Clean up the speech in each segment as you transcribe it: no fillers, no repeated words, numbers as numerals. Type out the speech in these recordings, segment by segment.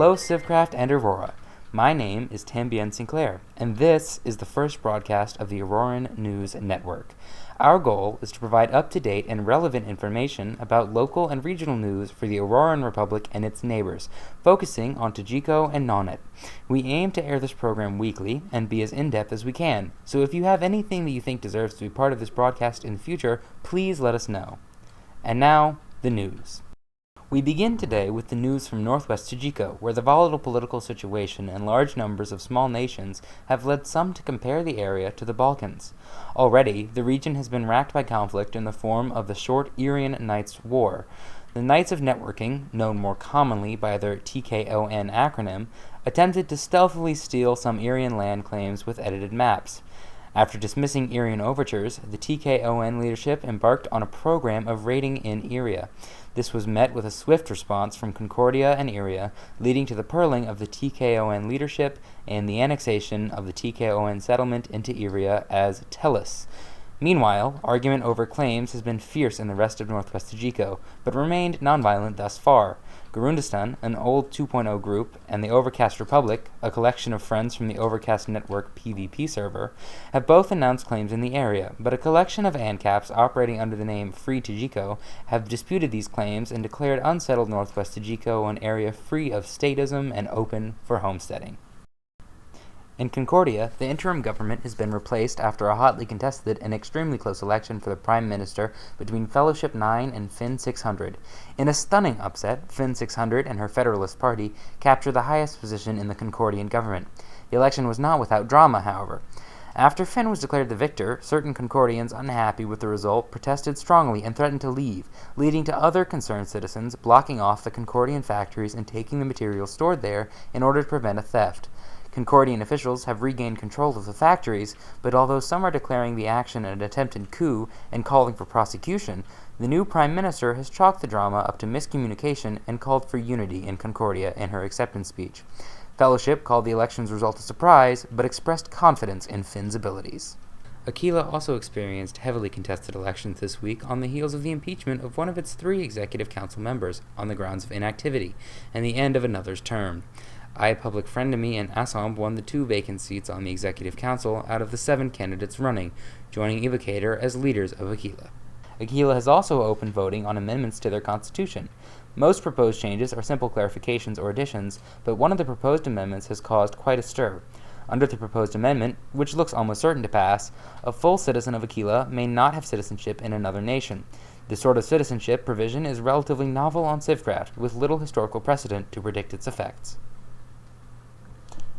Hello, Civcraft and Aurora. My name is Tambien Sinclair, and this is the first broadcast of the Auroran News Network. Our goal is to provide up-to-date and relevant information about local and regional news for the Auroran Republic and its neighbors, focusing on Ajikko and Nonnet. We aim to air this program weekly and be as in-depth as we can, so if you have anything that you think deserves to be part of this broadcast in the future, please let us know. And now, the news. We begin today with the news from northwest Ajikko, where the volatile political situation and large numbers of small nations have led some to compare the area to the Balkans. Already, the region has been racked by conflict in the form of the short Irian Knights War. The Knights of Networking, known more commonly by their TKON acronym, attempted to stealthily steal some Irian land claims with edited maps. After dismissing Irian overtures, the TKON leadership embarked on a program of raiding in Iria. This was met with a swift response from Concordia and Iria, leading to the purling of the TKON leadership and the annexation of the TKON settlement into Iria as Tellus. Meanwhile, argument over claims has been fierce in the rest of northwest Ajikko, but remained nonviolent thus far. Garundistan, an old 2.0 group, and the Overcast Republic, a collection of friends from the Overcast Network PvP server, have both announced claims in the area, but a collection of ANCAPs operating under the name Free Ajikko have disputed these claims and declared unsettled northwest Ajikko an area free of statism and open for homesteading. In Concordia, the interim government has been replaced after a hotly contested and extremely close election for the Prime Minister between Fellowship 9 and Fin 600. In a stunning upset, Fin 600 and her Federalist Party captured the highest position in the Concordian government. The election was not without drama, however. After Fin was declared the victor, certain Concordians unhappy with the result protested strongly and threatened to leave, leading to other concerned citizens blocking off the Concordian factories and taking the materials stored there in order to prevent a theft. Concordian officials have regained control of the factories, but although some are declaring the action an attempted coup and calling for prosecution, the new Prime Minister has chalked the drama up to miscommunication and called for unity in Concordia in her acceptance speech. Fellowship called the election's result a surprise, but expressed confidence in Fin's abilities. Aquila also experienced heavily contested elections this week on the heels of the impeachment of one of its 3 executive council members on the grounds of inactivity and the end of another's term. Public Friendemy and Asomb won the 2 vacant seats on the Executive Council out of the 7 candidates running, joining Evocator as leaders of Aquila. Aquila has also opened voting on amendments to their constitution. Most proposed changes are simple clarifications or additions, but one of the proposed amendments has caused quite a stir. Under the proposed amendment, which looks almost certain to pass, a full citizen of Aquila may not have citizenship in another nation. This sort of citizenship provision is relatively novel on Civcraft, with little historical precedent to predict its effects.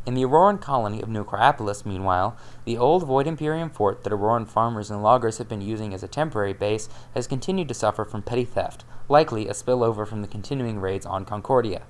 In the Auroran colony of New Criopolis, meanwhile, the old Void Imperium fort that Auroran farmers and loggers have been using as a temporary base has continued to suffer from petty theft, likely a spillover from the continuing raids on Concordia.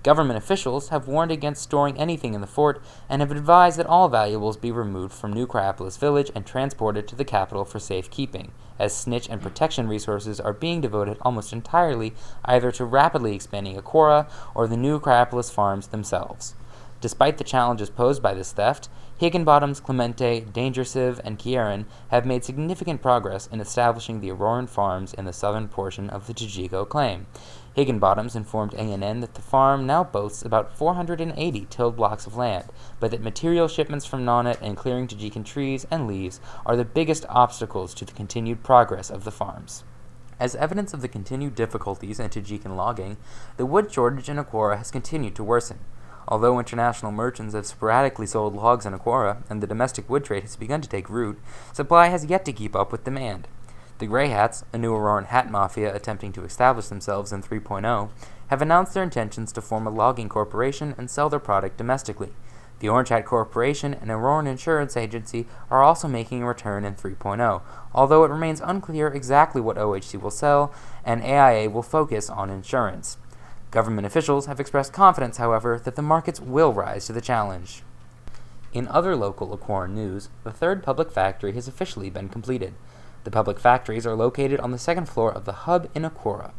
Government officials have warned against storing anything in the fort and have advised that all valuables be removed from New Criopolis village and transported to the capital for safekeeping, as snitch and protection resources are being devoted almost entirely either to rapidly expanding Aquora or the New Criopolis farms themselves. Despite the challenges posed by this theft, Higginbottoms, Clemente, Dangersive, and Kieran have made significant progress in establishing the Auroran farms in the southern portion of the Ajikko claim. Higginbottoms informed ANN that the farm now boasts about 480 tilled blocks of land, but that material shipments from Nonnet and clearing Tajikkan trees and leaves are the biggest obstacles to the continued progress of the farms. As evidence of the continued difficulties in Tajikkan logging, the wood shortage in Aquora has continued to worsen. Although international merchants have sporadically sold logs in Aquora and the domestic wood trade has begun to take root, supply has yet to keep up with demand. The Grey Hats, a new Auroran hat mafia attempting to establish themselves in 3.0, have announced their intentions to form a logging corporation and sell their product domestically. The Orange Hat Corporation and Auroran Insurance Agency are also making a return in 3.0, although it remains unclear exactly what OHC will sell, and AIA will focus on insurance. Government officials have expressed confidence, however, that the markets will rise to the challenge. In other local Aquoran news, the 3rd public factory has officially been completed. The public factories are located on the 2nd floor of the hub in Aquora.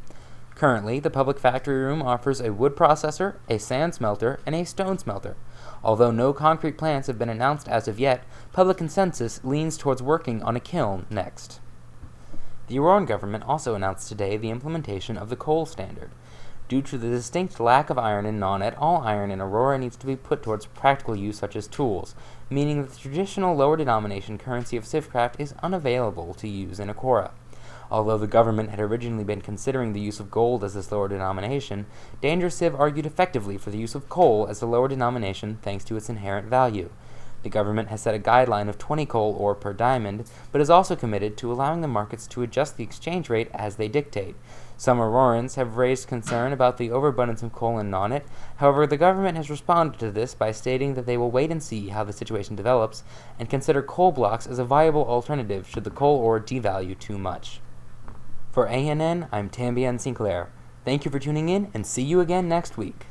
Currently, the public factory room offers a wood processor, a sand smelter, and a stone smelter. Although no concrete plans have been announced as of yet, public consensus leans towards working on a kiln next. The Auroran government also announced today the implementation of the coal standard. Due to the distinct lack of iron in non-net, all iron in Aurora needs to be put towards practical use such as tools, meaning that the traditional lower denomination currency of Civcraft is unavailable to use in Akora. Although the government had originally been considering the use of gold as this lower denomination, Danger Civ argued effectively for the use of coal as the lower denomination thanks to its inherent value. The government has set a guideline of 20 coal ore per diamond, but is also committed to allowing the markets to adjust the exchange rate as they dictate. Some Aurorans have raised concern about the overabundance of coal in non-net. However, the government has responded to this by stating that they will wait and see how the situation develops and consider coal blocks as a viable alternative should the coal ore devalue too much. For ANN, I'm Tambien Sinclair. Thank you for tuning in, and see you again next week.